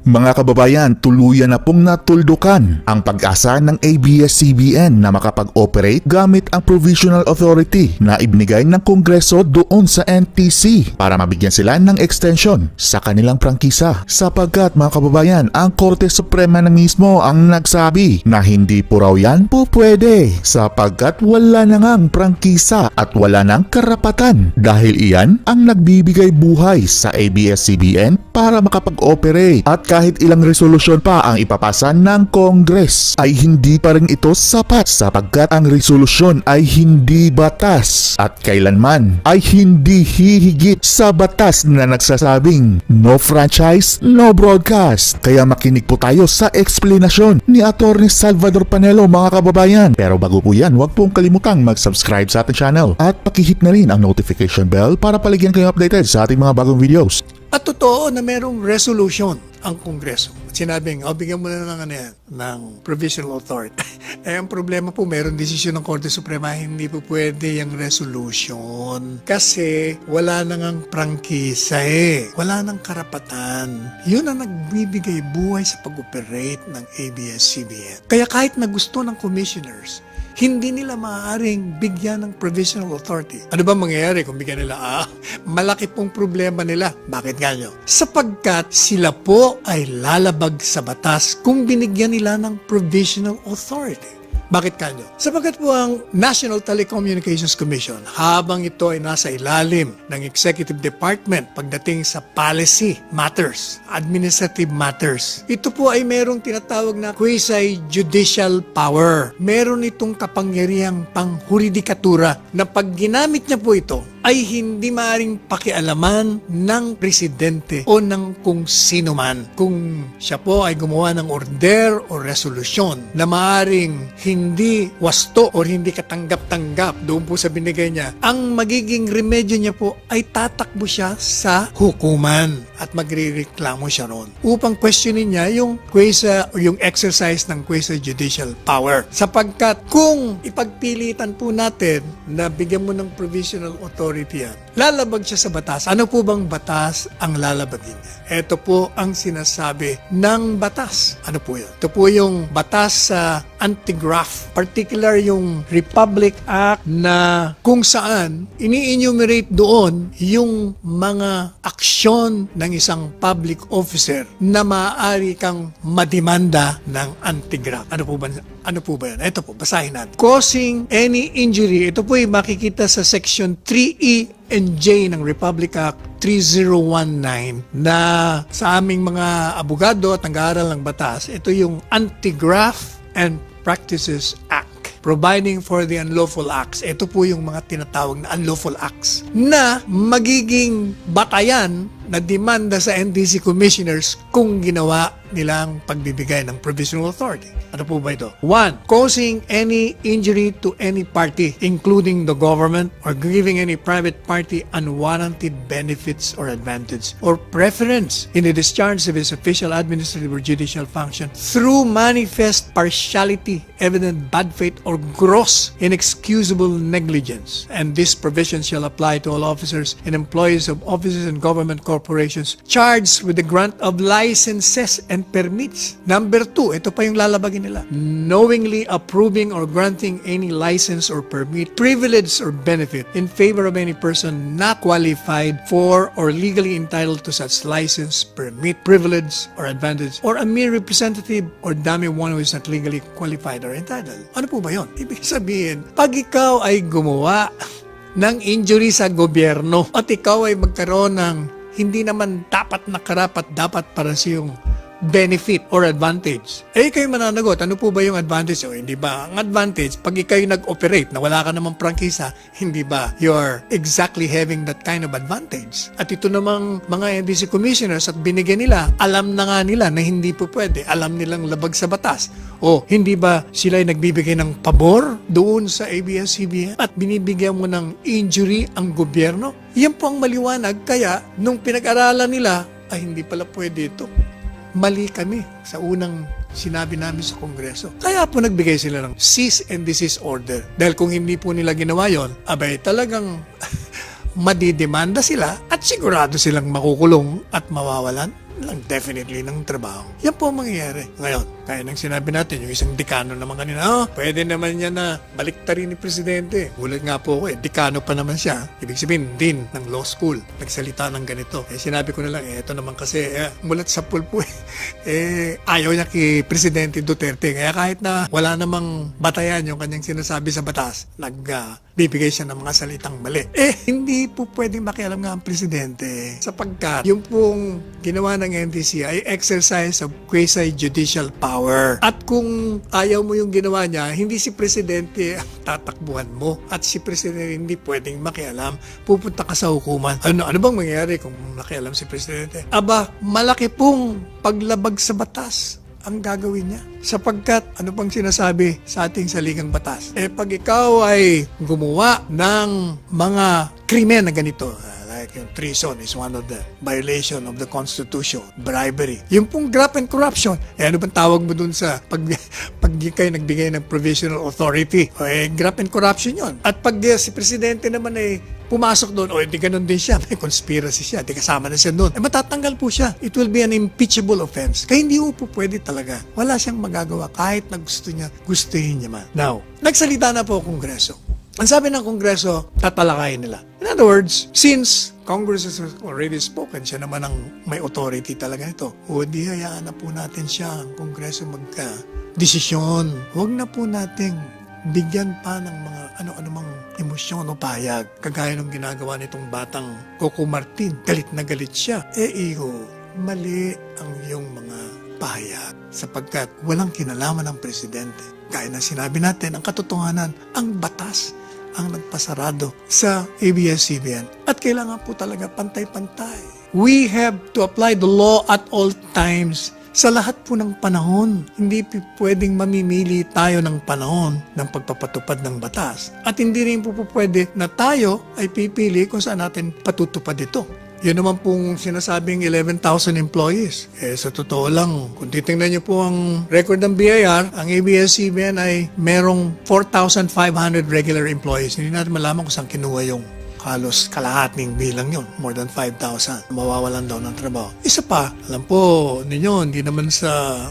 Mga kababayan, tuluyan na pong natuldukan ang pag-asa ng ABS-CBN na makapag-operate gamit ang Provisional Authority na ibinigay ng Kongreso doon sa NTC para mabigyan sila ng extension sa kanilang prangkisa. Sapagkat mga kababayan, ang Korte Suprema na mismo ang nagsabi na hindi po raw yan po pwede sapagkat wala na ngang prangkisa at wala nang karapatan dahil iyan ang nagbibigay buhay sa ABS-CBN para makapag-operate at kahit ilang resolusyon pa ang ipapasa ng Congress ay hindi pa rin ito sapat sapagkat ang resolusyon ay hindi batas at kailanman ay hindi hihigit sa batas na nagsasabing no franchise, no broadcast. Kaya makinig po tayo sa eksplanasyon ni Atty. Salvador Panelo mga kababayan. Pero bago po yan, huwag pong kalimutang mag-subscribe sa ating channel at pakihit na rin ang notification bell para palagyan kayo updated sa ating mga bagong videos. At totoo na merong resolution ang Kongreso. Sinabing, bigyan mo na ng Provisional Authority. Ang problema po, merong desisyon ng Korte Suprema, hindi po pwede yung resolution. Kasi wala nang prangkisa Wala nang karapatan. Yun ang nagbibigay buhay sa pag-operate ng ABS-CBN. Kaya kahit na gusto ng commissioners, hindi nila maaaring bigyan ng Provisional Authority. Ano ba mangyayari kung bigyan nila? Malaki pong problema nila. Bakit nga nyo? Sapagkat sila po ay lalabag sa batas kung binigyan nila ng Provisional Authority. Bakit kanyo? Sapagkat po ang National Telecommunications Commission, habang ito ay nasa ilalim ng Executive Department pagdating sa policy matters, administrative matters, ito po ay merong tinatawag na quasi-judicial power. Meron itong kapangyarihang panghuridikatura na pag ginamit niya po ito, ay hindi maaring pakialaman ng presidente o ng kung sino man. Kung siya po ay gumawa ng order o resolusyon na maaring hindi wasto o hindi katanggap-tanggap doon po sa binigay niya, ang magiging remedyo niya po ay tatakbo siya sa hukuman at magrereklamo siya ron upang questionin niya yung exercise ng quasi-judicial power. Sapagkat kung ipagpilitan po natin na bigyan mo ng Provisional Authority yan, lalabag siya sa batas. Ano po bang batas ang lalabagin niya? Ito po ang sinasabi ng batas. Ano po yun? Ito po yung batas sa anti-graft. Particular yung Republic Act na kung saan ini-enumerate doon yung mga aksyon ng isang public officer na maaari kang mademanda ng anti-graft. Ano po ba yan? Ito po, basahin natin. Causing any injury. Ito po ay makikita sa Section 3E and J ng Republic Act 3019 na sa aming mga abogado at nag-aaral ng batas, ito yung Anti-Graft and Practices Act, providing for the unlawful acts. Ito po yung mga tinatawag na unlawful acts na magiging batayan na demanda sa NTC commissioners kung ginawa nilang pagbibigay ng Provisional Authority. Ano po ba ito? 1. Causing any injury to any party, including the government, or giving any private party unwarranted benefits or advantage or preference in the discharge of his official, administrative, or judicial function through manifest partiality, evident bad faith, or gross inexcusable negligence. And this provision shall apply to all officers and employees of offices and government corporations charged with the grant of licenses and permits. Number 2, ito pa yung lalabagin nila. Knowingly approving or granting any license or permit, privilege or benefit in favor of any person not qualified for or legally entitled to such license, permit, privilege, or advantage, or a mere representative or dummy one who is not legally qualified or entitled. Ano po ba yun? Ibig sabihin, pag ikaw ay gumawa ng injury sa gobyerno at ikaw ay magkaroon ng hindi naman dapat na karapat dapat para sa iyong benefit or advantage, kayo mananagot, ano po ba yung advantage? O hindi ba? Ang advantage, pag ikaw nag-operate na wala ka namang prangkisa, hindi ba you're exactly having that kind of advantage? At ito namang mga NTC commissioners at binigyan nila, alam na nga nila na hindi po pwede, alam nilang labag sa batas. O hindi ba sila ay nagbibigay ng pabor doon sa ABS-CBN at binibigyan mo ng injury ang gobyerno? Yan po ang maliwanag, kaya nung pinag-aralan nila, ay hindi pala pwede ito. Mali kami sa unang sinabi namin sa Kongreso. Kaya po nagbigay sila ng cease and desist order. Dahil kung hindi po nila ginawa yon, abay talagang madidemanda sila at sigurado silang makukulong at mawawalan lang definitely ng trabaho. Yan po ang mangyayari. Ngayon, kaya nang sinabi natin, yung isang dekano naman kanina, pwede naman yan na baliktarin ni Presidente. Gulat nga po ako dekano pa naman siya. Ibig sabihin, din ng law school, nagsalita ng ganito. Sinabi ko na lang, ito naman kasi, mulat sa pulpo ayaw niya kay Presidente Duterte. Kaya kahit na wala namang batayan yung kanyang sinasabi sa batas, bibigay siya ng mga salitang mali. Hindi po pwedeng makialam nga ang Presidente sapagkat yung pong ginawa ng NTC ay exercise of quasi-judicial power. At kung ayaw mo yung ginawa niya, hindi si Presidente ang tatakbuhan mo at si Presidente hindi pwedeng makialam. Pupunta ka sa hukuman. Ano bang mangyayari kung nakialam si Presidente? Malaki pong paglabag sa batas ang gagawin niya. Sapagkat, ano pang sinasabi sa ating saligang batas? Pag ikaw ay gumawa ng mga krimen na ganito, like yung treason is one of the violation of the Constitution, bribery. Yung pong graft and corruption, ano bang tawag mo dun sa pag kayo nagbigay ng provisional authority? Graft and corruption yon. At pag si Presidente naman pumasok doon, di ganun din siya, may conspiracy siya, di kasama na siya doon, matatanggal po siya. It will be an impeachable offense. Kaya hindi po pwede talaga. Wala siyang magagawa kahit na gustuhin niya man. Now, nagsalita na po ang Kongreso. Ang sabi ng Kongreso, tatalakayin nila. In other words, since Congress has already spoken, siya naman ang may authority talaga nito, di hayaan na po natin siya, ang Kongreso magka-desisyon. Huwag na po nating bigyan pa ng mga ano-ano mang emosyon o payag. Kagaya ng ginagawa nitong batang Coco Martin. Galit na galit siya. Mali ang iyong mga payag sapagkat walang kinalaman ng Presidente. Gaya ng sinabi natin, ang katotohanan, ang batas ang nagpasarado sa ABS-CBN. At kailangan po talaga pantay-pantay. We have to apply the law at all times. Sa lahat po ng panahon, hindi pwedeng mamimili tayo ng panahon ng pagpapatupad ng batas. At hindi rin po pwede na tayo ay pipili kung saan natin patutupad ito. Yun naman pong sinasabing 11,000 employees. Sa totoo lang, kung titingnan niyo po ang record ng BIR, ang ABS-CBN ay merong 4,500 regular employees. Hindi natin malaman kung saan kinuha yung halos kalahating bilang yon, more than 5,000 mawawalan daw ng trabaho. Isa pa, alam po ninyo, hindi naman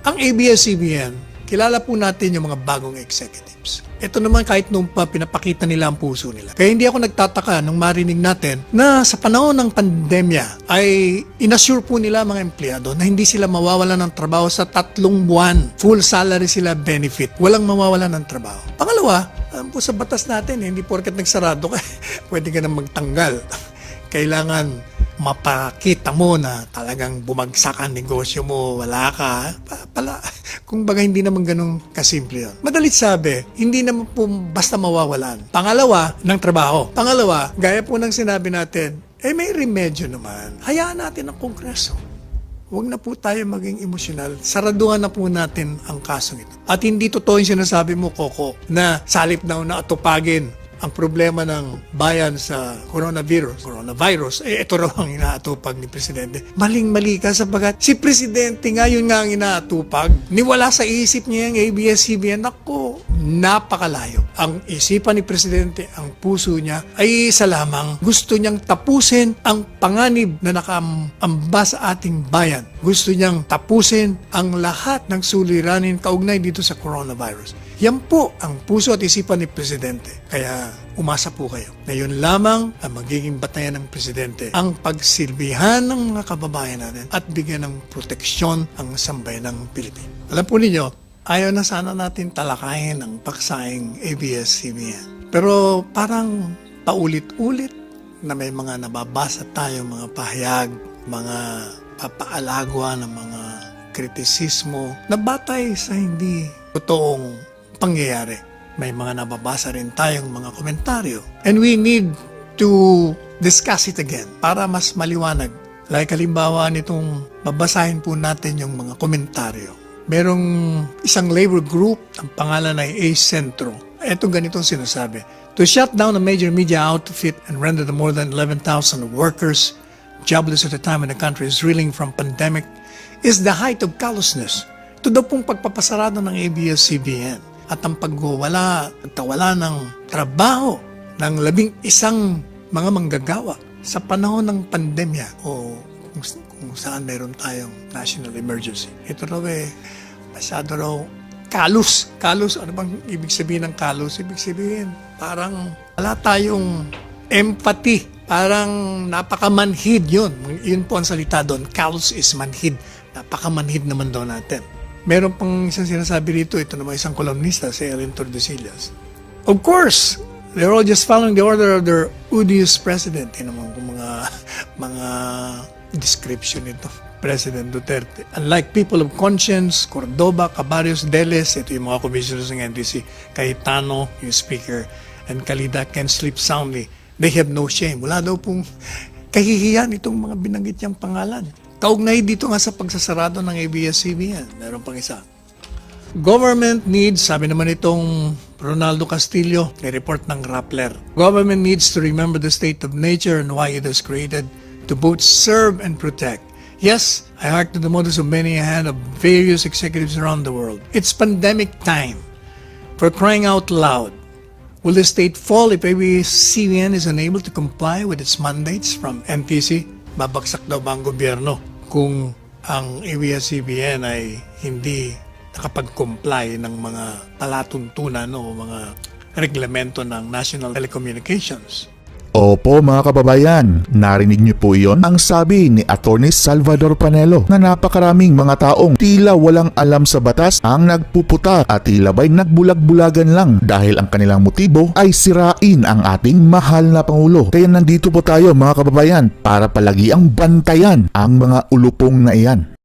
ang ABS-CBN, kilala po natin yung mga bagong executives. Ito naman kahit nung pa pinapakita nila ang puso nila. Kaya hindi ako nagtataka nung marinig natin na sa panahon ng pandemya ay inassure po nila mga empleyado na hindi sila mawawalan ng trabaho sa 3 buwan. Full salary sila benefit. Walang mawawalan ng trabaho. Pangalawa, alam po sa batas natin, hindi porket nagsarado ka, pwede ka na magtanggal. Kailangan mapakita mo na talagang bumagsak ang negosyo mo, wala ka. Kung baga hindi naman ganun kasimple yun. Madalit sabi, hindi naman po basta mawawalan. Pangalawa, ng trabaho. Pangalawa, gaya po ng sinabi natin, may remedyo naman. Hayaan natin ang Kongreso. Huwag na po tayo maging emosyonal. Saraduhan na po natin ang kasong ito. At hindi totoo yung sinasabi mo, Coco, na salip na atupagin ang problema ng bayan sa coronavirus, ito raw ang inaatupag ni Presidente. Maling-mali ka sabagat si Presidente nga yun nga ang inaatupag. Niwala sa isip niya yung ABS-CBN. Ako, napakalayo. Ang isipan ni Presidente, ang puso niya ay isa lamang. Gusto niyang tapusin ang panganib na nakaamba sa ating bayan. Gusto niyang tapusin ang lahat ng suliranin kaugnay dito sa coronavirus. Yan po ang puso at isipan ni Presidente. Kaya umasa po kayo na yun lamang ang magiging batayan ng Presidente, ang pagsilbihan ng mga kababayan natin at bigyan ng proteksyon ang sambayan ng Pilipinas. Alam po ninyo, ayaw na sana natin talakayin ang paksahing ABS-CBN. Pero parang paulit-ulit na may mga nababasa tayo, mga pahayag, mga papaalagwa ng mga kritisismo na batay sa hindi totoong pangyayari. May mga nababasa rin tayong mga komentaryo. And we need to discuss it again para mas maliwanag. Like halimbawa nitong babasahin po natin yung mga komentaryo. Merong isang labor group, ang pangalan ay A Centro. Ito ganitong sinasabi. To shut down a major media outfit and render the more than 11,000 workers jobless at a time when the country is reeling from pandemic is the height of callousness. Ito daw pong pagpapasarado ng ABS-CBN at ang pagkawala ng trabaho ng 11 mga manggagawa sa panahon ng pandemya o kung saan meron tayong national emergency. Ito raw masyado raw kalus. Kalus, ano bang ibig sabihin ng kalus? Ibig sabihin, parang wala tayong empathy. Parang napakamanhid yun. Yun po ang salita doon. Kalus is manhid. Napakamanhid naman daw natin. Meron pang isang sinasabi rito, ito naman isang kolumnista, si Ellen Tordesillas. Of course, they're all just following the order of their odious president. Yun naman kung mga description nito. President Duterte. Unlike people of conscience, Cordoba, Cabarios, Deles, ito yung mga commissioners ng NTC, Cayetano, yung speaker, and Calida can sleep soundly. They have no shame. Wala daw pong kahihiyan itong mga binanggit niyang pangalan. Kaugnay dito nga sa pagsasarado ng ABS-CBN. Meron pang isa. Government needs, sabi naman itong Ronaldo Castillo, may report ng Rappler. Government needs to remember the state of nature and why it was created to both serve and protect. Yes, I hark to the modus of many a hand of various executives around the world. It's pandemic time. For crying out loud, will the state fall if ABS-CBN is unable to comply with its mandates from NTC? Babagsak daw ba ang gobyerno kung ang ABS-CBN ay hindi nakapag-comply ng mga palatuntunan o mga reglamento ng National Telecommunications? Opo mga kababayan, narinig niyo po iyon ang sabi ni Attorney Salvador Panelo na napakaraming mga taong tila walang alam sa batas ang nagpuputa at tila ba'y nagbulag-bulagan lang dahil ang kanilang motibo ay sirain ang ating mahal na Pangulo. Kaya nandito po tayo mga kababayan para palagi ang bantayan ang mga ulupong na iyan.